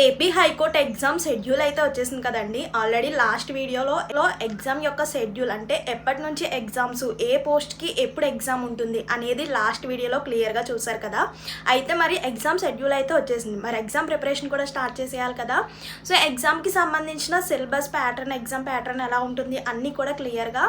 AP high court exam schedule అయితే వచ్చేసింది కదండి. ఆల్రెడీ లాస్ట్ వీడియోలో ఎగ్జామ్ యొక్క షెడ్యూల్ అంటే ఎప్పటి నుంచి ఎగ్జామ్స్, ఏ పోస్ట్కి ఎప్పుడు ఎగ్జామ్ ఉంటుంది అనేది లాస్ట్ వీడియోలో క్లియర్గా చూసారు కదా. అయితే మరి ఎగ్జామ్ షెడ్యూల్ అయితే వచ్చేసింది. మరి ఎగ్జామ్ ప్రిపరేషన్ కూడా స్టార్ట్ చేసేయాలి కదా. సో ఎగ్జామ్కి సంబంధించిన సిలబస్ ప్యాటర్న్, ఎగ్జామ్ ప్యాటర్న్ ఎలా ఉంటుంది అన్నీ కూడా క్లియర్గా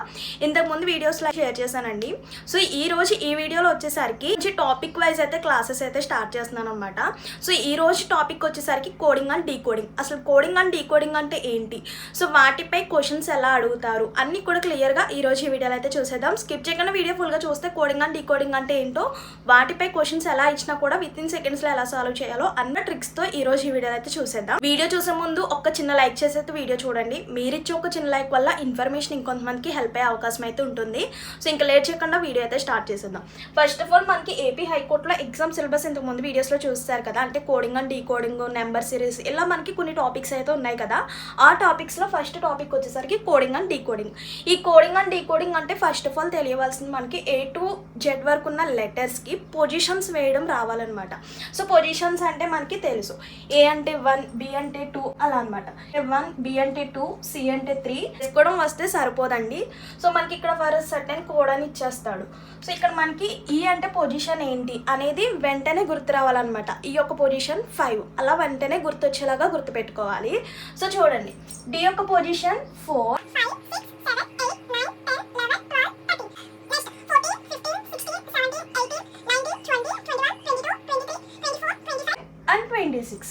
ఇంతకుముందు వీడియోస్లో షేర్ చేశానండి. సో ఈరోజు ఈ వీడియోలో వచ్చేసరికి టాపిక్ వైజ్ అయితే క్లాసెస్ అయితే స్టార్ట్ చేస్తున్నాను అనమాట. సో ఈరోజు టాపిక్ వచ్చేసరికి కోడింగ్ అండ్ డీకోడింగ్. అసలు కోడింగ్ అండ్ డీకోడింగ్ అంటే ఏంటి, సో వాటిపై క్వశ్చన్స్ ఎలా అడుగుతారు అన్నీ కూడా క్లియర్గా ఈరోజు ఈ వీడియోలో అయితే చూసేద్దాం. స్కిప్ చేయకుండా వీడియో ఫుల్గా చూస్తే కోడింగ్ అండ్ డీకోడింగ్ అంటే ఏంటో, వాటిపై క్వశ్చన్స్ ఎలా ఇచ్చినా కూడా విత్ ఇన్ సెకండ్స్లో ఎలా సాల్వ్ చేయాలో అన్న ట్రిక్స్తో ఈరోజు ఈ వీడియోలో అయితే చూసేద్దాం. వీడియో చూసే ముందు ఒక చిన్న లైక్ చేసి అయితే వీడియో చూడండి. మీరిచ్చే ఒక చిన్న లైక్ వల్ల ఇన్ఫర్మేషన్ ఇంకొంతమందికి హెల్ప్ అయ్యే అవకాశం అయితే ఉంటుంది. సో ఇంకా లేట్ చేయకుండా వీడియో అయితే స్టార్ట్ చేసేద్దాం. ఫస్ట్ ఆఫ్ ఆల్ మనకి ఏపీ హైకోర్టులో ఎగ్జామ్ సిలబస్ ఇంతకు ముందు వీడియోస్లో చూస్తారు కదా. అంటే coding and decoding, number series, ఇలా మనకి కొన్ని టాపిక్స్ అయితే ఉన్నాయి కదా. ఆ టాపిక్స్లో ఫస్ట్ టాపిక్ వచ్చేసరికి కోడింగ్ అండ్ డీకోడింగ్. ఈ కోడింగ్ అండ్ డీకోడింగ్ అంటే ఫస్ట్ ఆఫ్ ఆల్ తెలియవలసింది మనకి A to Z వరకు ఉన్న లెటర్స్కి పొజిషన్స్ వేయడం రావాలన్నమాట. సో పొజిషన్స్ అంటే మనకి తెలుసు, A అంటే 1, B అంటే 2 అలా అనమాట. 1, B అంటే 2, C అంటే 3 వేసుకోవడం వస్తే సరిపోదండి. సో మనకి ఇక్కడ ఫర్ సర్టెన్ కోడ్ అని ఇచ్చేస్తాడు. సో ఇక్కడ మనకి E అంటే పొజిషన్ ఏంటి అనేది వెంటనే గుర్తు రావాలన్నమాట. ఈ యొక్క పొజిషన్ 5 అలా వెంటనే గుర్తొచ్చేలాగా గుర్తుపెట్టుకోవాలి. సో చూడండి, D యొక్క పొజిషన్ 4, 5, 6, 7, 8, 9, 10, 11, 12, 13. Next 14, 15, 16, 17, 18, 19, 20, 21, 22, 23, 24, 25 and 26.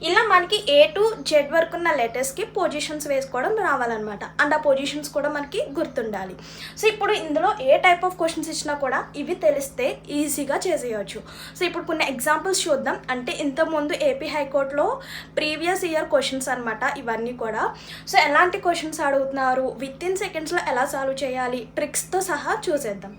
ఇలా మనకి A to Z వరకు ఉన్న లెటర్స్కి పొజిషన్స్ వేసుకోవడం రావాలన్నమాట. అండ్ ఆ పొజిషన్స్ కూడా మనకి గుర్తుండాలి. సో ఇప్పుడు ఇందులో ఏ టైప్ ఆఫ్ క్వశ్చన్స్ ఇచ్చినా కూడా ఇవి తెలిస్తే ఈజీగా చేసేయచ్చు. సో ఇప్పుడు కొన్ని ఎగ్జాంపుల్స్ చూద్దాం. అంటే ఇంతకుముందు ఏపీ హైకోర్టులో ప్రీవియస్ ఇయర్ క్వశ్చన్స్ అనమాట ఇవన్నీ కూడా. సో ఎలాంటి క్వశ్చన్స్ అడుగుతున్నారు, విత్ ఇన్ సెకండ్స్లో ఎలా సాల్వ్ చేయాలి, ట్రిక్స్తో సహా చూసేద్దాం.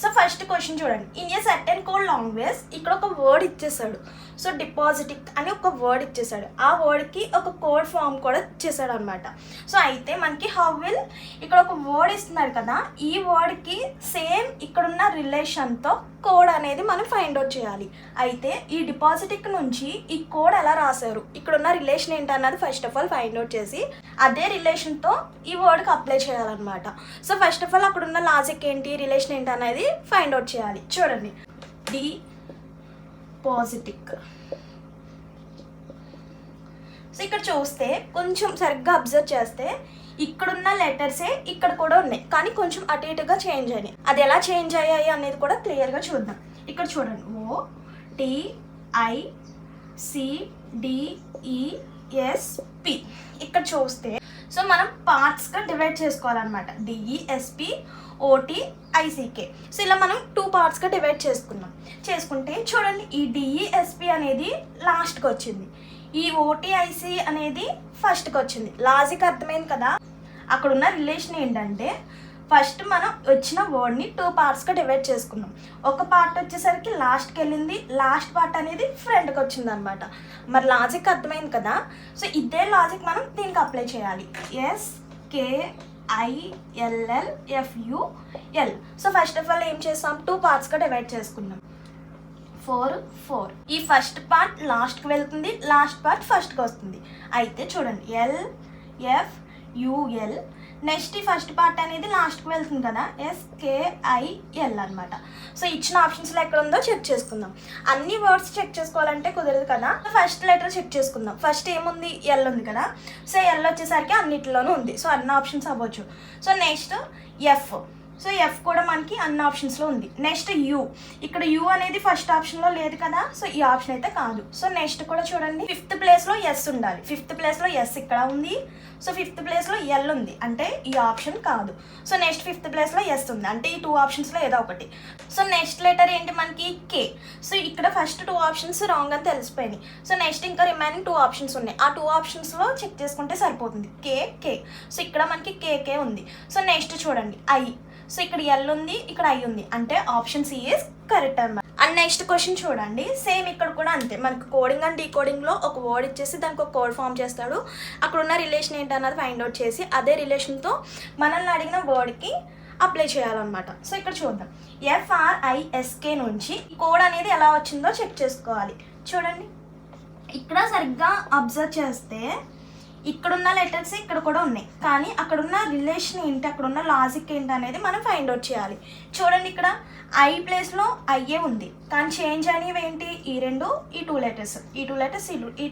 సో ఫస్ట్ క్వశ్చన్ చూడండి, in a certain code language. ఇక్కడ ఒక వర్డ్ ఇచ్చేసాడు. సో డిపాజిటిక్ అని ఒక వర్డ్ ఇచ్చేసాడు. ఆ వర్డ్కి ఒక కోడ్ ఫామ్ కూడా ఇచ్చేసాడు అనమాట. సో అయితే మనకి హౌ విల్, ఇక్కడ ఒక వర్డ్ ఇస్తున్నాడు కదా, ఈ వర్డ్కి సేమ్ ఇక్కడున్న రిలేషన్తో కోడ్ అనేది మనం ఫైండ్ అవుట్ చేయాలి. అయితే ఈ డిపాజిటిక్ నుంచి ఈ కోడ్ ఎలా రాశారు, ఇక్కడున్న రిలేషన్ ఏంటన్నది first of all find out చేసి అదే రిలేషన్తో ఈ వర్డ్కి అప్లై చేయాలన్నమాట. సో ఫస్ట్ ఆఫ్ ఆల్ అక్కడున్న లాజిక్ ఏంటి, రిలేషన్ ఏంటి అనేది ఫైండ్ అవుట్ చేయాలి. చూడండి, డిపాజిటిక్. సో ఇక్కడ చూస్తే కొంచెం సరిగ్గా అబ్జర్వ్ చేస్తే ఇక్కడున్న లెటర్సే ఇక్కడ కూడా ఉన్నాయి, కానీ కొంచెం అటు ఇటుగా చేంజ్ అయినాయి. అది ఎలా చేంజ్ అయ్యాయి అనేది కూడా క్లియర్గా చూద్దాం. ఇక్కడ చూడండి, OTICDESP. ఇక్కడ చూస్తే సో మనం పార్ట్స్గా డివైడ్ చేసుకోవాలన్నమాట. DESP, OTICK. సో ఇలా మనం 2 పార్ట్స్గా డివైడ్ చేసుకుంటే చూడండి, ఈ DESP అనేది లాస్ట్కి వచ్చింది, ఈ OTIC అనేది ఫస్ట్కి వచ్చింది. లాజిక్ అర్థమైంది కదా. అక్కడ ఉన్న రిలేషన్ ఏంటంటే ఫస్ట్ మనం వచ్చిన వర్డ్ని 2 పార్ట్స్గా డివైడ్ చేసుకున్నాం. ఒక పార్ట్ వచ్చేసరికి లాస్ట్కి వెళ్ళింది, లాస్ట్ పార్ట్ అనేది ఫ్రంట్కి వచ్చింది అనమాట. మరి లాజిక్ అర్థమైంది కదా. సో ఇదే లాజిక్ మనం దీనికి అప్లై చేయాలి. SKILLFUL. So first of all ఏం చేస్తాం, 2 పార్ట్స్గా డివైడ్ చేసుకున్నాం. 4, 4. ఈ ఫస్ట్ పార్ట్ లాస్ట్కి వెళ్తుంది, లాస్ట్ పార్ట్ ఫస్ట్కి వస్తుంది. అయితే చూడండి, LFUL. నెక్స్ట్ ఈ ఫస్ట్ పార్ట్ అనేది లాస్ట్కి వెళ్తుంది కదా, SKIL అనమాట. సో ఇచ్చిన ఆప్షన్స్లో ఎక్కడ ఉందో చెక్ చేసుకుందాం. అన్ని వర్డ్స్ చెక్ చేసుకోవాలంటే కుదరదు కదా. ఫస్ట్ లెటర్ చెక్ చేసుకుందాం. ఫస్ట్ ఏముంది, L ఉంది కదా. సో L వచ్చేసరికి అన్నిటిలోనూ ఉంది, సో అన్ని ఆప్షన్స్ అవ్వచ్చు. So next F. So F కూడా మనకి అన్ని ఆప్షన్స్లో ఉంది. Next U. ఇక్కడ U అనేది ఫస్ట్ ఆప్షన్లో లేదు కదా, సో ఈ ఆప్షన్ అయితే కాదు. సో నెక్స్ట్ కూడా చూడండి, 5th ప్లేస్లో S ఉండాలి. 5th ప్లేస్లో S ఇక్కడ ఉంది. సో 5th ప్లేస్లో L ఉంది, అంటే ఈ ఆప్షన్ కాదు. సో నెక్స్ట్ 5th ప్లేస్లో S ఉంది, అంటే ఈ 2 ఆప్షన్స్లో ఏదో ఒకటి. సో నెక్స్ట్ లెటర్ ఏంటి మనకి, K. సో ఇక్కడ ఫస్ట్ 2 ఆప్షన్స్ రాంగ్ అని తెలిసిపోయినాయి. సో నెక్స్ట్ ఇంకా రిమైనింగ్ 2 ఆప్షన్స్ ఉన్నాయి. ఆ 2 ఆప్షన్స్లో చెక్ చేసుకుంటే సరిపోతుంది. K. సో ఇక్కడ మనకి KK ఉంది. సో నెక్స్ట్ చూడండి, I. సో ఇక్కడ L ఉంది, ఇక్కడ I ఉంది, అంటే ఆప్షన్ C ఈజ్ కరెక్ట్ అన్నమాట. అండ్ నెక్స్ట్ క్వశ్చన్ చూడండి, సేమ్ ఇక్కడ కూడా అంతే. మనకి కోడింగ్ అండ్ డీకోడింగ్లో ఒక వర్డ్ ఇచ్చేసి దానికి ఒక కోడ్ ఫామ్ చేస్తాడు. అక్కడ ఉన్న రిలేషన్ ఏంటన్నది ఫైండ్ అవుట్ చేసి అదే రిలేషన్తో మనల్ని అడిగిన వర్డ్కి అప్లై చేయాలన్నమాట. సో ఇక్కడ చూద్దాం, FRISK నుంచి కోడ్ అనేది ఎలా వచ్చిందో చెక్ చేసుకోవాలి. చూడండి, ఇక్కడ సరిగ్గా అబ్జర్వ్ చేస్తే ఇక్కడున్న లెటర్స్ ఇక్కడ కూడా ఉన్నాయి, కానీ అక్కడున్న రిలేషన్ ఏంటి, అక్కడున్న లాజిక్ ఏంటి అనేది మనం ఫైండ్ అవుట్ చేయాలి. చూడండి, ఇక్కడ ఐ ప్లేస్లో ఐఏ ఉంది, కానీ చేంజ్ అనేవి ఏంటి, ఈ టూ లెటర్స్ ఈ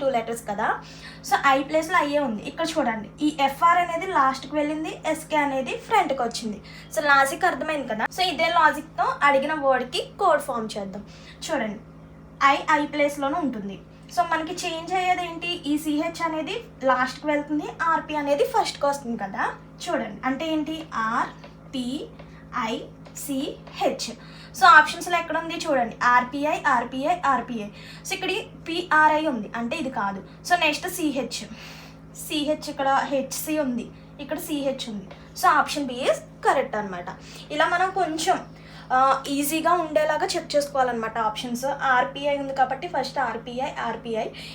టూ లెటర్స్ కదా. సో ఐ ప్లేస్లో ఐఏ ఉంది. ఇక్కడ చూడండి, ఈ ఎఫ్ఆర్ అనేది లాస్ట్కి వెళ్ళింది, ఎస్కే అనేది ఫ్రంట్కి వచ్చింది. సో లాజిక్ అర్థమైంది కదా. సో ఇదే లాజిక్తో అడిగిన వర్డ్కి కోడ్ ఫామ్ చేద్దాం. చూడండి, ఐ ప్లేస్లోనే ఉంటుంది. సో మనకి చేంజ్ అయ్యేది ఏంటి, ఈ సిహెచ్ అనేది లాస్ట్కి వెళ్తుంది, ఆర్పి అనేది ఫస్ట్కి వస్తుంది కదా. చూడండి, అంటే ఏంటి, ఆర్పిఐసిహెచ్. సో ఆప్షన్స్లో ఎక్కడ ఉంది చూడండి, ఆర్పిఐ. సో ఇక్కడ పిఆర్ఐ ఉంది, అంటే ఇది కాదు. సో నెక్స్ట్ సిహెచ్ ఇక్కడ హెచ్సి ఉంది, ఇక్కడ సిహెచ్ ఉంది. So option B is correct అనమాట. ఇలా మనం కొంచెం ఈజీగా ఉండేలాగా చెక్ చేసుకోవాలన్నమాట. ఆప్షన్స్ ఆర్పిఐ ఉంది కాబట్టి ఫస్ట్ ఆర్పిఐ,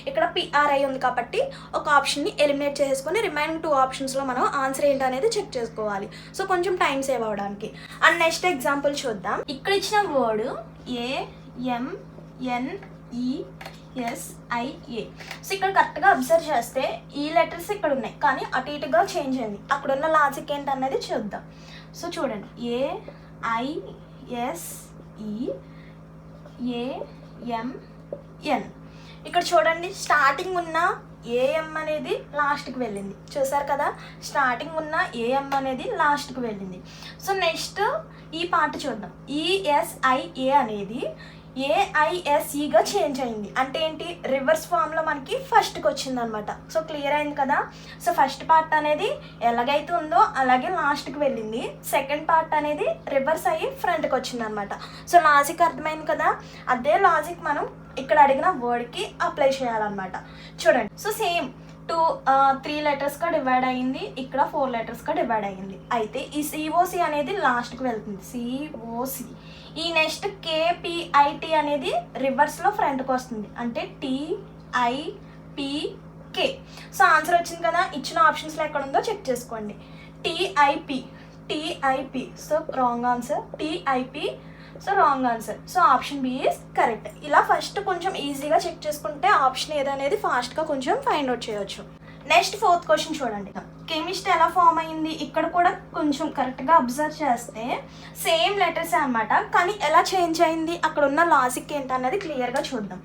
ఇక్కడ పిఆర్ఐ ఉంది కాబట్టి ఒక ఆప్షన్ని ఎలిమినేట్ చేసుకొని రిమైనింగ్ 2 ఆప్షన్స్లో మనం ఆన్సర్ ఏంటి అనేది చెక్ చేసుకోవాలి. సో కొంచెం టైం సేవ్ అవ్వడానికి. అండ్ నెక్స్ట్ ఎగ్జాంపుల్ చూద్దాం. ఇక్కడ ఇచ్చిన వర్డ్ AMNESIA. సో ఇక్కడ కరెక్ట్గా అబ్జర్వ్ చేస్తే ఈ లెటర్స్ ఇక్కడ ఉన్నాయి, కానీ అటు ఇటుగా చేంజ్ అయింది. అక్కడున్న లాజిక్ ఏంటి అనేది చూద్దాం. సో చూడండి, AISEAMN. ఇక్కడ చూడండి, స్టార్టింగ్ ఉన్న ఏఎం అనేది లాస్ట్కి వెళ్ళింది, చూసారు కదా. స్టార్టింగ్ ఉన్న ఏఎం అనేది లాస్ట్కి వెళ్ళింది. సో నెక్స్ట్ ఈ పార్ట్ చూద్దాం. ESIA అనేది AISEగా చేంజ్ అయింది, అంటే ఏంటి, రివర్స్ ఫామ్లో మనకి ఫస్ట్కి వచ్చిందనమాట. సో క్లియర్ అయింది కదా. సో ఫస్ట్ పార్ట్ అనేది ఎలాగైతే ఉందో అలాగే లాస్ట్కి వెళ్ళింది, సెకండ్ పార్ట్ అనేది రివర్స్ అయ్యి ఫ్రంట్కి వచ్చిందనమాట. సో లాజిక్ అర్థమైంది కదా. అదే లాజిక్ మనం ఇక్కడ అడిగిన వర్డ్కి అప్లై చేయాలన్నమాట. చూడండి, సో సేమ్ 3 లెటర్స్గా డివైడ్ అయ్యింది, ఇక్కడ 4 లెటర్స్గా డివైడ్ అయ్యింది. అయితే ఈ సిఓసి అనేది లాస్ట్కి వెళ్తుంది, సిఓసి. ఈ నెక్స్ట్ KPIT అనేది రివర్స్లో ఫ్రంట్కి వస్తుంది, అంటే TIPK. సో ఆన్సర్ వచ్చింది కదా. ఇచ్చిన ఆప్షన్స్లో ఎక్కడ ఉందో చెక్ చేసుకోండి. TIP. So wrong answer. TIP. So wrong answer. So option B is correct. ఇలా ఫస్ట్ కొంచెం ఈజీగా చెక్ చేసుకుంటే ఆప్షన్ ఏదనేది ఫాస్ట్గా కొంచెం ఫైండ్ అవుట్ చేయొచ్చు. నెక్స్ట్ 4th క్వశ్చన్ చూడండి. కెమిస్ట్ ఎలా ఫామ్ అయింది, ఇక్కడ కూడా కొంచెం కరెక్ట్గా అబ్జర్వ్ చేస్తే సేమ్ లెటర్స్ అనమాట, కానీ ఎలా చేంజ్ అయింది, అక్కడ ఉన్న లాజిక్ ఏంటన్నది క్లియర్గా చూద్దాం.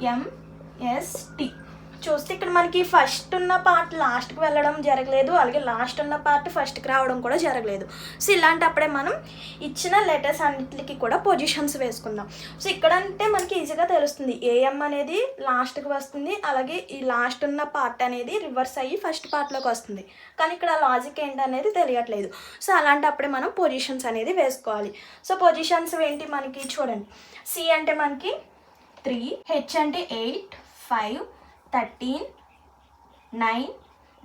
CEHIMST. చూస్తే ఇక్కడ మనకి ఫస్ట్ ఉన్న పార్ట్ లాస్ట్కి వెళ్ళడం జరగలేదు, అలాగే లాస్ట్ ఉన్న పార్ట్ ఫస్ట్కి రావడం కూడా జరగలేదు. సో ఇలాంటప్పుడే మనం ఇచ్చిన లెటర్స్ అన్నిటికి కూడా పొజిషన్స్ వేసుకుందాం. సో ఇక్కడ అంటే మనకి ఈజీగా తెలుస్తుంది, ఏఎం అనేది లాస్ట్కి వస్తుంది, అలాగే ఈ లాస్ట్ ఉన్న పార్ట్ అనేది రివర్స్ అయ్యి ఫస్ట్ పార్ట్లోకి వస్తుంది, కానీ ఇక్కడ లాజిక్ ఏంటనేది తెలియట్లేదు. సో అలాంటప్పుడే మనం పొజిషన్స్ అనేది వేసుకోవాలి. సో పొజిషన్స్ ఏంటి మనకి చూడండి. సి అంటే మనకి 3, హెచ్ అంటే 8, 5, 13, 9,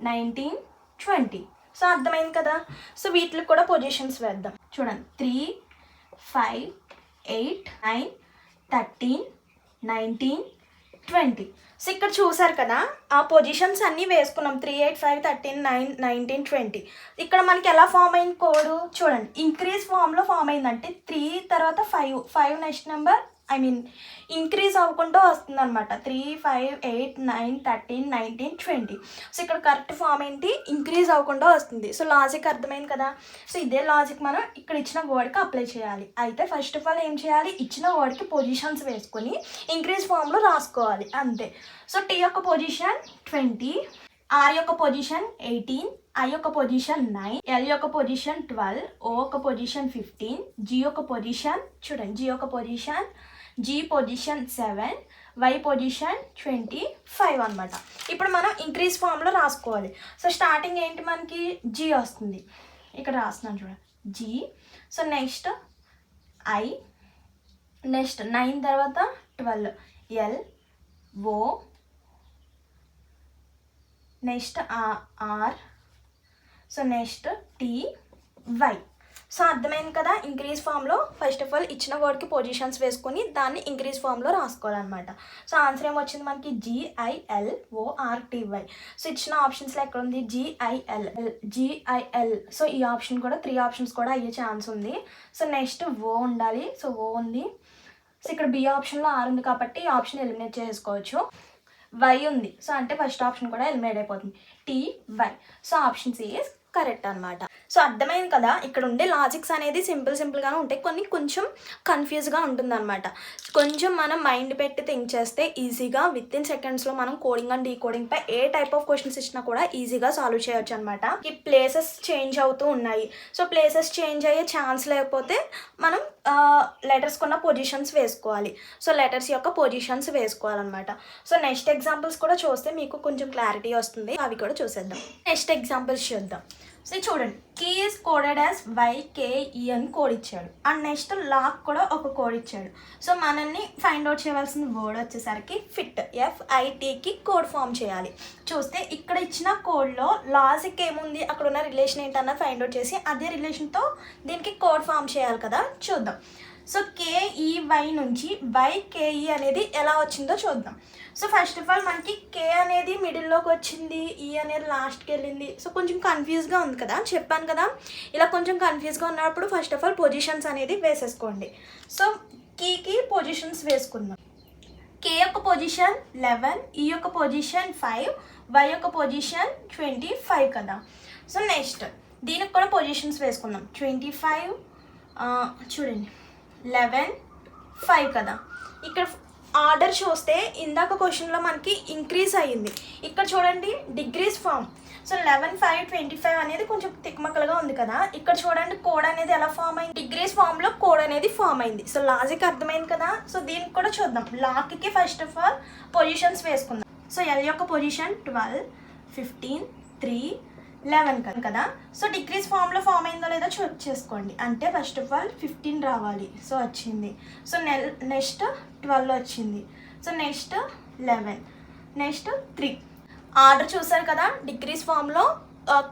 19, 20. సో అర్థమైంది కదా. సో వీటికి కూడా పొజిషన్స్ వేద్దాం. చూడండి, 3, 5, 8, 9, 13, 19, 20. సో ఇక్కడ చూసారు కదా, ఆ పొజిషన్స్ అన్నీ వేసుకున్నాం. 3, 8, 5, 13, 9, 19, 20. ఇక్కడ మనకి ఎలా ఫామ్ అయింది కోడ్ చూడండి. ఇంక్రీజ్ ఫామ్లో ఫామ్ అయిందంటే 3 తర్వాత 5 నెక్స్ట్ నెంబర్ ఇంక్రీజ్ అవ్వకుండా వస్తుంది అనమాట. 3, 5, 8, 9, 13, 19, 20. సో ఇక్కడ కరెక్ట్ ఫామ్ ఏంటి, ఇంక్రీజ్ అవ్వకుండా వస్తుంది. సో లాజిక్ అర్థమైంది కదా. సో ఇదే లాజిక్ మనం ఇక్కడ ఇచ్చిన వర్డ్కి అప్లై చేయాలి. అయితే ఫస్ట్ ఆఫ్ ఆల్ ఏం చేయాలి, ఇచ్చిన వర్డ్కి పొజిషన్స్ వేసుకొని ఇంక్రీజ్ ఫామ్లో రాసుకోవాలి, అంతే. సో టీ యొక్క పొజిషన్ 20, ఆర్ యొక్క పొజిషన్ 18, ఐ యొక్క పొజిషన్ 9, ఎల్ యొక్క పొజిషన్ 12, ఓ యొక్క పొజిషన్ 15, జీ యొక్క పొజిషన్ చూడండి, జీ పొజిషన్ 7, వై పొజిషన్ 25 అనమాట. ఇప్పుడు మనం ఇంక్రీజ్ ఫామ్లో రాసుకోవాలి. సో స్టార్టింగ్ ఏంటి మనకి జీ వస్తుంది, ఇక్కడ రాస్తున్నాను చూడండి, G. So next I, next 9 తర్వాత 12, L, O, next R, so next T, Y. సో అర్థమైంది కదా. ఇంక్రీజ్ ఫామ్లో ఫస్ట్ ఆఫ్ ఆల్ ఇచ్చిన వర్డ్కి పొజిషన్స్ వేసుకొని దాన్ని ఇంక్రీజ్ ఫామ్లో రాసుకోవాలన్నమాట. సో ఆన్సర్ ఏమొచ్చింది మనకి, GILORTY. సో ఇచ్చిన ఆప్షన్స్లో ఎక్కడ ఉంది, GIL. సో ఈ ఆప్షన్ కూడా 3 ఆప్షన్స్ కూడా అయ్యే ఛాన్స్ ఉంది. సో నెక్స్ట్ ఓ ఉండాలి, సో ఓ ఉంది. సో ఇక్కడ బి ఆప్షన్లో ఆర్ ఉంది కాబట్టి ఈ ఆప్షన్ ఎలిమినేట్ చేసుకోవచ్చు. వై ఉంది, సో అంటే ఫస్ట్ ఆప్షన్ కూడా ఎలిమినేట్ అయిపోతుంది. T Y. So option C is correct అనమాట. సో అర్థమైంది కదా, ఇక్కడ ఉండే లాజిక్స్ అనేది సింపుల్గానే ఉంటాయి, కొన్ని కొంచెం కన్ఫ్యూజ్గా ఉంటుంది అనమాట. కొంచెం మనం మైండ్ పెట్టి థింక్ చేస్తే ఈజీగా విత్ ఇన్ సెకండ్స్లో మనం కోడింగ్ అండ్ డీకోడింగ్ పై ఏ టైప్ ఆఫ్ క్వశ్చన్స్ ఇచ్చినా కూడా ఈజీగా సాల్వ్ చేయొచ్చు అనమాట. ఈ ప్లేసెస్ చేంజ్ అవుతూ ఉన్నాయి, సో ప్లేసెస్ చేంజ్ అయ్యే ఛాన్స్ లేకపోతే మనం లెటర్స్ కొన్న పొజిషన్స్ వేసుకోవాలి. సో లెటర్స్ యొక్క పొజిషన్స్ వేసుకోవాలన్నమాట. సో నెక్స్ట్ ఎగ్జాంపుల్స్ కూడా చూస్తే మీకు కొంచెం క్లారిటీ వస్తుంది, అవి కూడా చూసేద్దాం. నెక్స్ట్ ఎగ్జాంపుల్స్ చూద్దాం. సో చూడండి, key is coded as YKE అని కోడ్ ఇచ్చాడు, అండ్ నెక్స్ట్ లాక్ కూడా ఒక కోడ్ ఇచ్చాడు. సో మనల్ని ఫైండ్ అవుట్ చేయవలసిన వర్డ్ వచ్చేసరికి ఫిట్, FITకి కోడ్ ఫామ్ చేయాలి. చూస్తే ఇక్కడ ఇచ్చిన కోడ్లో లాజిక్ ఏముంది, అక్కడ ఉన్న రిలేషన్ ఏంటన్నా ఫైండ్ అవుట్ చేసి అదే రిలేషన్తో దీనికి కోడ్ ఫామ్ చేయాలి కదా, చూద్దాం. సో KEY నుంచి YKE అనేది ఎలా వచ్చిందో చూద్దాం. సో ఫస్ట్ ఆఫ్ ఆల్ మనకి K అనేది మిడిల్లోకి వచ్చింది, E అనేది లాస్ట్కి వెళ్ళింది. సో కొంచెం కన్ఫ్యూజ్గా ఉంది కదా, చెప్పాను కదా, ఇలా కొంచెం కన్ఫ్యూజ్గా ఉన్నప్పుడు ఫస్ట్ ఆఫ్ ఆల్ పొజిషన్స్ అనేది వేసేసుకోండి. సో కీకి పొజిషన్స్ వేసుకుందాం. K యొక్క పొజిషన్ 11, E యొక్క పొజిషన్ 5, Y యొక్క పొజిషన్ 25 కదా. సో నెక్స్ట్ దీనికి కూడా పొజిషన్స్ వేసుకుందాం. 25 చూడండి, 11, 5 కదా. ఇక్కడ ఆర్డర్ చూస్తే ఇందాక క్వశ్చన్లో మనకి ఇంక్రీజ్ అయ్యింది, ఇక్కడ చూడండి డిగ్రీస్ ఫామ్. సో 11, 5, 25 అనేది కొంచెం తిక్మక్కలుగా ఉంది కదా. ఇక్కడ చూడండి కోడ్ అనేది ఎలా ఫామ్ అయింది, డిగ్రీస్ ఫామ్లో కోడ్ అనేది ఫామ్ అయింది. సో లాజిక్ అర్థమైంది కదా. సో దీనికి కూడా చూద్దాం. లాక్కి ఫస్ట్ ఆఫ్ ఆల్ పొజిషన్స్ వేసుకుందాం. సో L యొక్క పొజిషన్ 12, 15, 3, 11 కదా. సో డిగ్రీస్ ఫామ్లో ఫామ్ అయిందో లేదో చెక్ చేసుకోండి. అంటే ఫస్ట్ ఆఫ్ ఆల్ 15 రావాలి. సో వచ్చింది. సో నెక్స్ట్ 12 వచ్చింది. So next 11, next 3. ఆర్డర్ చూసారు కదా, డిగ్రీస్ ఫామ్లో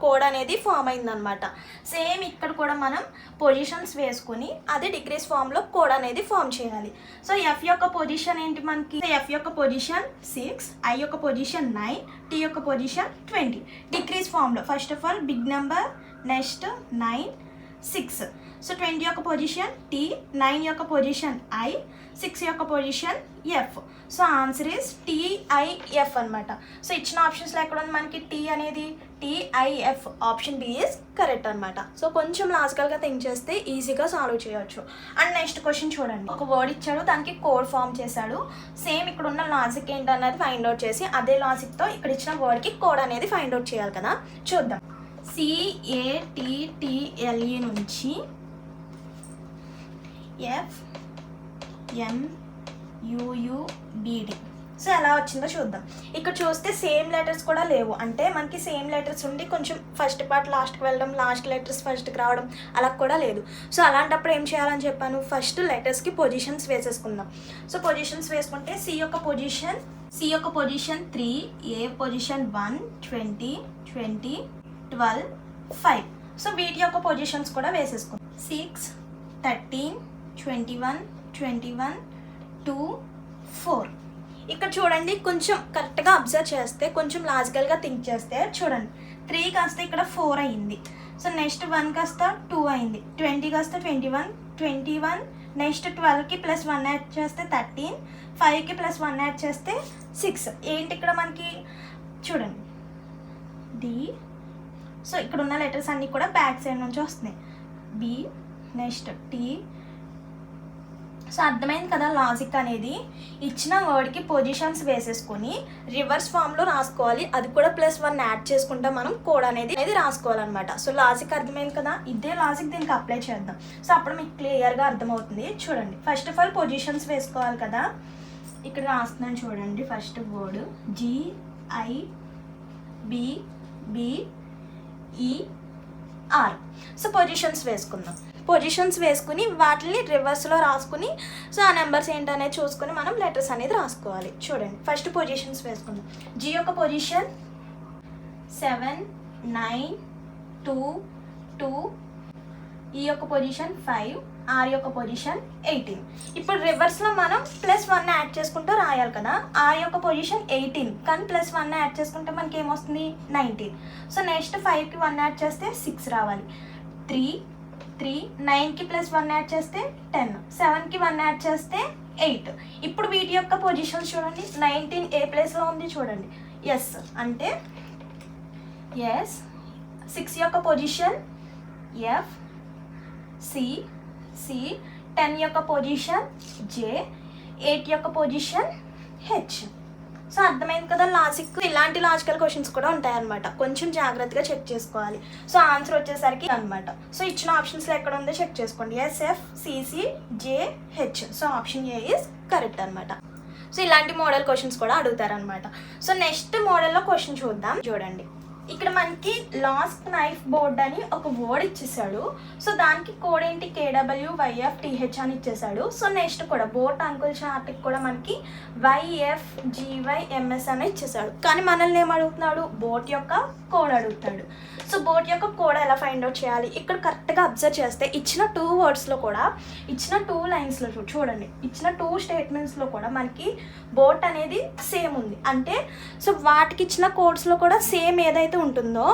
కోడ్ అనేది ఫామ్ అయిందనమాట. సేమ్ ఇక్కడ కూడా మనం పొజిషన్స్ వేసుకొని అదే డిగ్రీస్ ఫామ్లో కోడ్ అనేది ఫామ్ చేయాలి. సో F యొక్క పొజిషన్ ఏంటి మనకి, F యొక్క పొజిషన్ 6, I యొక్క పొజిషన్ 9, T యొక్క పొజిషన్ 20. డిగ్రీస్ ఫామ్లో first of all big number, next 9, 6. So 20 యొక్క పొజిషన్ T, 9 యొక్క పొజిషన్ I, 6 యొక్క position F. So answer is TIF అనమాట. సో ఇచ్చిన ఆప్షన్స్లో ఎక్కడ ఉంది మనకి T అనేది, TIF. Option B is correct అనమాట. సో కొంచెం లాజికల్గా థింక్ చేస్తే ఈజీగా సాల్వ్ చేయొచ్చు. అండ్ నెక్స్ట్ క్వశ్చన్ చూడండి, ఒక వర్డ్ ఇచ్చాడు, దానికి కోడ్ ఫామ్ చేశాడు. సేమ్ ఇక్కడ ఉన్న లాజిక్ ఏంటన్నది ఫైండ్ అవుట్ చేసి అదే లాజిక్తో ఇక్కడ ఇచ్చిన వర్డ్కి కోడ్ అనేది ఫైండ్ అవుట్ చేయాలి కదా, చూద్దాం. CATTLE నుంచి FMUUBD. సో ఎలా వచ్చిందో చూద్దాం. ఇక్కడ చూస్తే సేమ్ లెటర్స్ కూడా లేవు, అంటే మనకి సేమ్ లెటర్స్ ఉండి కొంచెం ఫస్ట్ పార్ట్ లాస్ట్కి వెళ్ళడం, లాస్ట్ లెటర్స్ ఫస్ట్కి రావడం అలా కూడా లేదు. సో అలాంటప్పుడు ఏం చేయాలని చెప్పాను, ఫస్ట్ లెటర్స్కి పొజిషన్స్ వేసేసుకుందాం. సో పొజిషన్స్ వేసుకుంటే C యొక్క పొజిషన్ 3, A పొజిషన్ 1, 20, 20, 12, 5. సో వీటి యొక్క పొజిషన్స్ కూడా వేసేసుకుందాం. 6, 13, 21, 21, 2, 4. ఇక్కడ చూడండి, కొంచెం కరెక్ట్గా అబ్జర్వ్ చేస్తే, కొంచెం లాజికల్గా థింక్ చేస్తే చూడండి, 3 కాస్త ఇక్కడ 4 అయింది. సో నెక్స్ట్ 1 కాస్త 2 అయింది, 20 కాస్త 21, 21, నెక్స్ట్ 12కి +1 యాడ్ చేస్తే 13, 5కి +1 యాడ్ చేస్తే 6. ఏంటి ఇక్కడ మనకి చూడండి D. సో ఇక్కడ ఉన్న లెటర్స్ అన్నీ కూడా బ్యాక్ సైడ్ నుంచి వస్తున్నాయి. B, next T. సో అర్థమైంది కదా లాజిక్ అనేది. ఇచ్చిన వర్డ్కి పొజిషన్స్ వేసేసుకొని రివర్స్ ఫామ్లో రాసుకోవాలి, అది కూడా +1 యాడ్ చేసుకుంటే మనం కోడ్ అనేది రాసుకోవాలన్నమాట. సో లాజిక్ అర్థమైంది కదా, ఇదే లాజిక్ దీనికి అప్లై చేద్దాం. సో అప్పుడు మీకు క్లియర్గా అర్థమవుతుంది. చూడండి, ఫస్ట్ ఆఫ్ ఆల్ పొజిషన్స్ వేసుకోవాలి కదా. ఇక్కడ రాస్తున్నాను చూడండి, first word GIBBER. So positions వేసుకుందాం. పొజిషన్స్ వేసుకుని వాటిని రివర్స్లో రాసుకుని, సో ఆ నెంబర్స్ ఏంటనేది చూసుకొని మనం లెటర్స్ అనేది రాసుకోవాలి. చూడండి, ఫస్ట్ పొజిషన్స్ వేసుకుందాం. G యొక్క పొజిషన్ 7, 9, 2, 2. E యొక్క పొజిషన్ 5, R యొక్క పొజిషన్ 18. ఇప్పుడు రివర్స్లో మనం +1 యాడ్ చేసుకుంటూ రాయాలి కదా. R యొక్క పొజిషన్ 18, కానీ +1 యాడ్ చేసుకుంటే మనకి ఏమొస్తుంది 19. సో నెక్స్ట్ 5కి 1 యాడ్ చేస్తే 6 రావాలి. 3, 9కి +1 యాడ్ చేస్తే 10, 7కి 1 యాడ్ చేస్తే 8. ఇప్పుడు వీటి యొక్క పొజిషన్స్ చూడండి. 19 ఏ ప్లేస్లో ఉంది చూడండి. ఎస్ అంటే ఎస్. 6 యొక్క పొజిషన్ ఎఫ్, సి. 10 యొక్క పొజిషన్ జే, 8 యొక్క పొజిషన్ హెచ్. సో అర్థమైంది కదా లాజిక్. ఇలాంటి లాజికల్ క్వశ్చన్స్ కూడా ఉంటాయన్నమాట, కొంచెం జాగ్రత్తగా చెక్ చేసుకోవాలి. సో ఆన్సర్ వచ్చేసరికి అనమాట. సో ఇచ్చిన ఆప్షన్స్లో ఎక్కడ ఉందో చెక్ చేసుకోండి. SF, CC, J, H. So option A is correct అనమాట. సో ఇలాంటి మోడల్ క్వశ్చన్స్ కూడా అడుగుతారనమాట. సో నెక్స్ట్ మోడల్లో క్వశ్చన్ చూద్దాం. చూడండి, ఇక్కడ మనకి లాస్ట్ నైఫ్ బోర్డ్ అని ఒక వర్డ్ ఇచ్చేసాడు. సో దానికి కోడ్ ఏంటి, KWYFTH అని ఇచ్చేసాడు. సో నెక్స్ట్ కూడా బోట్ అంకుల్ చార్ట్కి కూడా మనకి YFGYMS అని ఇచ్చేసాడు. కానీ మనల్ని ఏం అడుగుతున్నాడు, బోట్ యొక్క కోడ్ అడుగుతాడు. సో బోట్ యొక్క కోడ్ ఎలా ఫైండ్ అవుట్ చేయాలి, ఇక్కడ కరెక్ట్గా అబ్జర్వ్ చేస్తే ఇచ్చిన 2 వర్డ్స్లో కూడా, ఇచ్చిన 2 లైన్స్లో చూడండి, ఇచ్చిన 2 స్టేట్మెంట్స్లో కూడా మనకి బోట్ అనేది సేమ్ ఉంది. అంటే సో వాటికి ఇచ్చిన కోడ్స్లో కూడా సేమ్ ఏదైతే ఉంటుందో,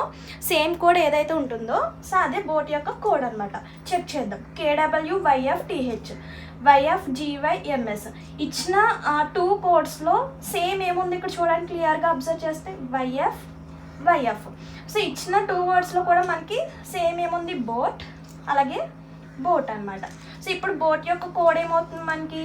సేమ్ కోడ్ ఏదైతే ఉంటుందో, సో అదే బోట్ యొక్క కోడ్ అనమాట. చెక్ చేద్దాం. KWYFTH, YFGYMS ఇచ్చిన 2 కోడ్స్లో సేమ్ ఏముంది ఇక్కడ చూడండి, క్లియర్గా అబ్జర్వ్ చేస్తే YF. సో ఇచ్చిన 2 వర్డ్స్లో కూడా మనకి సేమ్ ఏముంది, బోట్, అలాగే బోట్ అనమాట. సో ఇప్పుడు బోట్ యొక్క కోడ్ ఏమవుతుంది మనకి,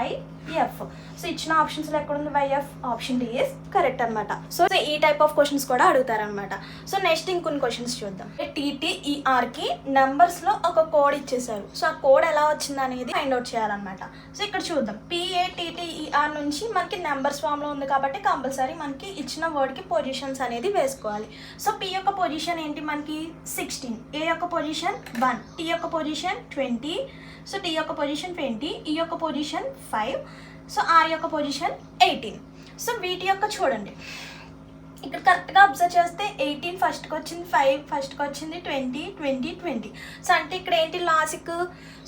YF. సో ఇచ్చిన ఆప్షన్స్లో ఎక్కడ ఉంది YF, option D is correct అనమాట. సో ఈ టైప్ ఆఫ్ క్వశ్చన్స్ కూడా అడుగుతారనమాట. సో నెక్స్ట్ ఇంకొన్ని క్వశ్చన్స్ చూద్దాం. TTERకి నెంబర్స్లో ఒక కోడ్ ఇచ్చేసారు. సో ఆ కోడ్ ఎలా వచ్చింది అనేది ఫైండ్ అవుట్ చేయాలన్నమాట. సో ఇక్కడ చూద్దాం. PATTER నుంచి మనకి నెంబర్స్ ఫామ్లో ఉంది కాబట్టి కంపల్సరీ మనకి ఇచ్చిన వర్డ్కి పొజిషన్స్ అనేది వేసుకోవాలి. సో P యొక్క పొజిషన్ ఏంటి మనకి 16, A యొక్క పొజిషన్ 1, T యొక్క పొజిషన్ 20, సో T యొక్క పొజిషన్ 20, E యొక్క పొజిషన్ 5, సో R యొక్క పొజిషన్ 18. సో వీటి యొక్క చూడండి, ఇక్కడ కరెక్ట్గా అబ్జర్వ్ చేస్తే 18 ఫస్ట్కి వచ్చింది, 5 ఫస్ట్కి వచ్చింది, 20. సో అంటే ఇక్కడ ఏంటి లాజిక్,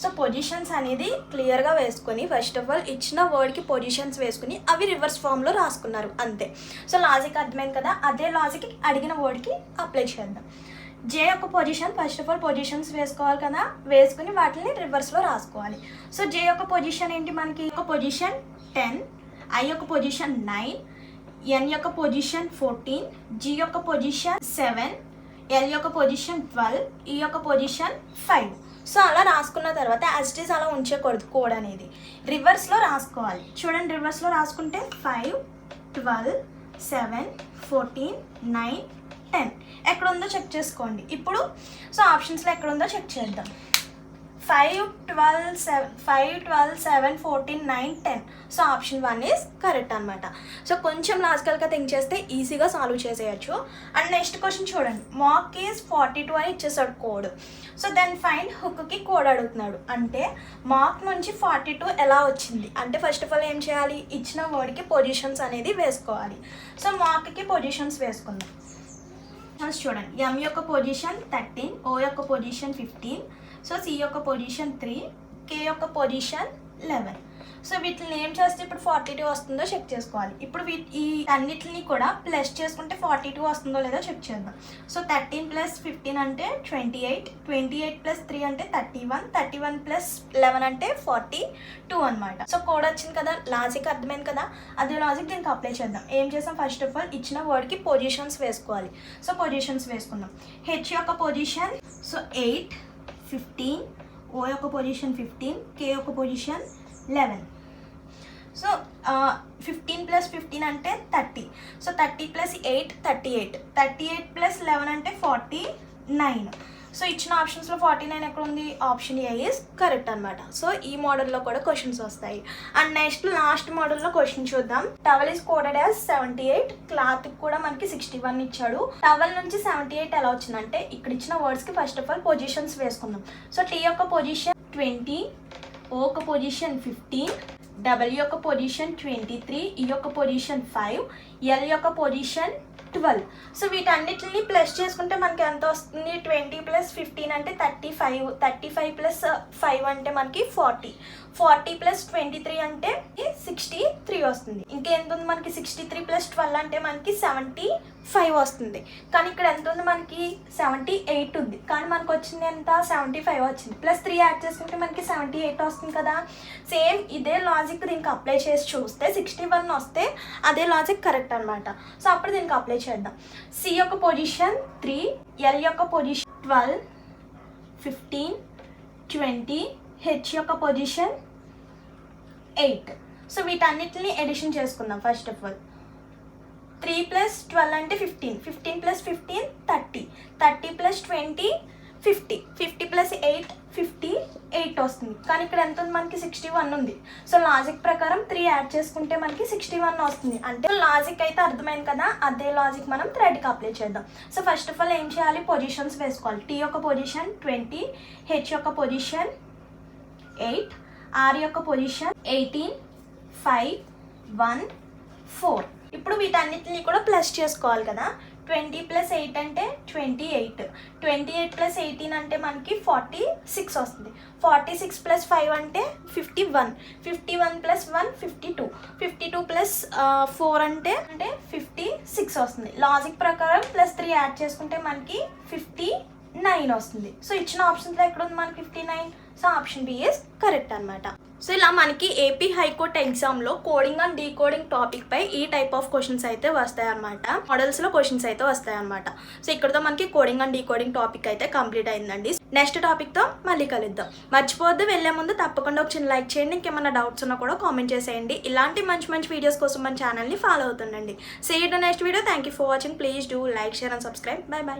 సో పొజిషన్స్ అనేది క్లియర్గా వేసుకొని ఫస్ట్ ఆఫ్ ఆల్ ఇచ్చిన వర్డ్కి పొజిషన్స్ వేసుకుని అవి రివర్స్ ఫామ్లో రాసుకున్నారు అంతే. సో లాజిక్ అర్థమైంది కదా, అదే లాజిక్ అడిగిన వర్డ్కి అప్లై చేద్దాం. జే యొక్క position first of all positions వేసుకోవాలి కదా, వేసుకుని వాటిని రివర్స్లో రాసుకోవాలి. సో జే యొక్క పొజిషన్ ఏంటి మనకి, ఒక పొజిషన్ 10, ఐ యొక్క పొజిషన్ 9, ఎన్ యొక్క పొజిషన్ 14, జీ యొక్క పొజిషన్ 7, ఎల్ యొక్క పొజిషన్ 12, ఈ యొక్క పొజిషన్ 5. సో అలా రాసుకున్న తర్వాత యాజ్ ఇట్ ఈస్ అలా ఉంచకూడదు, కోడ్ అనేది రివర్స్లో రాసుకోవాలి. చూడండి, రివర్స్లో రాసుకుంటే 5, 12, 7, 14, 9, 10 ఎక్కడ ఉందో చెక్ చేసుకోండి. ఇప్పుడు సో ఆప్షన్స్లో ఎక్కడ ఉందో చెక్ చేద్దాం. 5, 12, 7, 14, 9, 10. సో ఆప్షన్ 1 ఈజ్ కరెక్ట్ అనమాట. సో కొంచెం లాజికల్గా థింక్ చేస్తే ఈజీగా సాల్వ్ చేసేయచ్చు. అండ్ నెక్స్ట్ క్వశ్చన్ చూడండి, మాక్ ఈజ్ 42 అని ఇచ్చేసాడు కోడ్. సో దెన్ ఫైండ్ హుక్కి కోడ్ అడుగుతున్నాడు. అంటే మాక్ నుంచి 42 ఎలా వచ్చింది అంటే ఫస్ట్ ఆఫ్ ఆల్ ఏం చేయాలి, ఇచ్చిన వర్డ్కి పొజిషన్స్ అనేది వేసుకోవాలి. సో మాక్కి పొజిషన్స్ వేసుకుందాం. చూడండి, ఎం యొక్క పొజిషన్ 13, ఓ యొక్క పొజిషన్ 15, సో సి యొక్క పొజిషన్ 3, కే యొక్క పొజిషన్ 11. సో వీటిని ఏం చేస్తే ఇప్పుడు 42 వస్తుందో చెక్ చేసుకోవాలి. ఇప్పుడు ఈ అన్నిటిని కూడా ప్లస్ చేసుకుంటే 42 వస్తుందో లేదో చెక్ చేద్దాం. సో 13 + 15 అంటే 28, 28 + 3 అంటే 31, 31 + 11 అంటే 42 అనమాట. సో కోడ్ వచ్చింది కదా, లాజిక్ అర్థమైంది కదా, అదే లాజిక్ దీనికి అప్లై చేద్దాం. ఏం చేసాం, ఫస్ట్ ఆఫ్ ఆల్ ఇచ్చిన వర్డ్కి పొజిషన్స్ వేసుకోవాలి. సో పొజిషన్స్ వేసుకుందాం. హెచ్ యొక్క పొజిషన్ సో 8, 15, ఓ యొక్క పొజిషన్ 15, కే యొక్క పొజిషన్ 11. సో 15 + 15 అంటే 30. సో 30 + 8 38, 38 + 11 అంటే 49. సో ఇచ్చిన ఆప్షన్స్లో 49 ఎక్కడ ఉంది, ఆప్షన్ ఏ ఈజ్ కరెక్ట్ అనమాట. సో ఈ మోడల్లో కూడా క్వశ్చన్స్ వస్తాయి. అండ్ నెక్స్ట్ లాస్ట్ మోడల్లో క్వశ్చన్ చూద్దాం. Towel is coded as 78, cloth కూడా మనకి 61 ఇచ్చాడు. టవల్ నుంచి 78 ఎలా వచ్చిందంటే ఇక్కడ ఇచ్చిన వర్డ్స్కి ఫస్ట్ ఆఫ్ ఆల్ పొజిషన్స్ వేసుకుందాం. సో టీ యొక్క పొజిషన్ 20, ఓ యొక్క పొజిషన్ 15, డబ్ల్యూ యొక్క పొజిషన్ 23, ఈ యొక్క పొజిషన్ 5, ఎల్ యొక్క పొజిషన్ 12. సో వీటన్నిటిని ప్లస్ చేసుకుంటే మనకి ఎంత వస్తుంది? 20 + 15 అంటే 35. 35 + 5 అంటే మనకి 40. 40 + 23 అంటే 63 వస్తుంది. ఇంకెంత ఉంది మనకి? 63 + 12 అంటే మనకి 75 వస్తుంది. కానీ ఇక్కడ ఎంత ఉంది మనకి? 78 ఉంది. కానీ మనకు వచ్చింది ఎంత? 75 వచ్చింది. +3 యాడ్ చేసుకుంటే మనకి 78 వస్తుంది కదా. సేమ్ ఇదే లాజిక్ దీనికి అప్లై చేసి చూస్తే 61 వస్తే అదే లాజిక్ కరెక్ట్ అనమాట. సో అప్పుడు దీనికి అప్లై చేద్దాం. సి యొక్క పొజిషన్ 3, ఎల్ యొక్క పొజిషన్ 12, 15, 20, హెచ్ యొక్క పొజిషన్ 8. సో వీటన్నిటిని ఎడిషన్ చేసుకుందాం. ఫస్ట్ ఆఫ్ ఆల్ 3 + 12 అంటే 15. 15 + 15 30. 30 + 20 50. 50 + 8 58 వస్తుంది. కానీ ఇక్కడ ఎంత ఉంది మనకి? 61 ఉంది. సో లాజిక్ ప్రకారం 3 యాడ్ చేసుకుంటే మనకి 61 వస్తుంది. అంటే లాజిక్ అయితే అర్థమైంది కదా. అదే లాజిక్ మనం థ్రెడ్కి అప్లై చేద్దాం. సో ఫస్ట్ ఆఫ్ ఆల్ ఏం చేయాలి? పొజిషన్స్ వేసుకోవాలి. టీ యొక్క పొజిషన్ 20, హెచ్ యొక్క పొజిషన్ 8, ఆర్ యొక్క పొజిషన్ 18, 5, 1, 4. ఇప్పుడు వీటన్నిటిని కూడా ప్లస్ చేసుకోవాలి కదా. 20 + 8 అంటే 28. 28 + 18 అంటే మనకి 46 వస్తుంది. 46 + 5 అంటే 51. 51 + 1 52. 52 + 4 అంటే 56 వస్తుంది. లాజిక్ ప్రకారం +3 యాడ్ చేసుకుంటే మనకి 59 వస్తుంది. సో ఇచ్చిన ఆప్షన్స్లో ఎక్కడ ఉంది మనకి 59? So option B is correct అనమాట. సో ఇలా మనకి ఏపీ హైకోర్టు ఎగ్జామ్లో కోడింగ్ అండ్ డీకోడింగ్ టాపిక్పై ఈ టైప్ ఆఫ్ క్వశ్చన్స్ అయితే వస్తాయన్నమాట. మోడల్స్లో క్వశ్చన్స్ అయితే వస్తాయన్నమాట. సో ఇక్కడతో మనకి కోడింగ్ అండ్ డీకోడింగ్ టాపిక్ అయితే కంప్లీట్ అయిందండి. నెక్స్ట్ టాపిక్తో మళ్ళీ కలుద్దాం. మర్చిపోవద్దు, వెళ్ళే ముందు తప్పకుండా ఒక చిన్న లైక్ చేయండి. ఇంకేమైనా డౌట్స్ ఉన్నా కూడా కామెంట్ చేసేయండి. ఇలాంటి మంచి మంచి వీడియోస్ కోసం మన ఛానల్ని ఫాలో అవుతుండండి. See you in the next video. Thank you for watching. Please do like, share and subscribe. Bye by.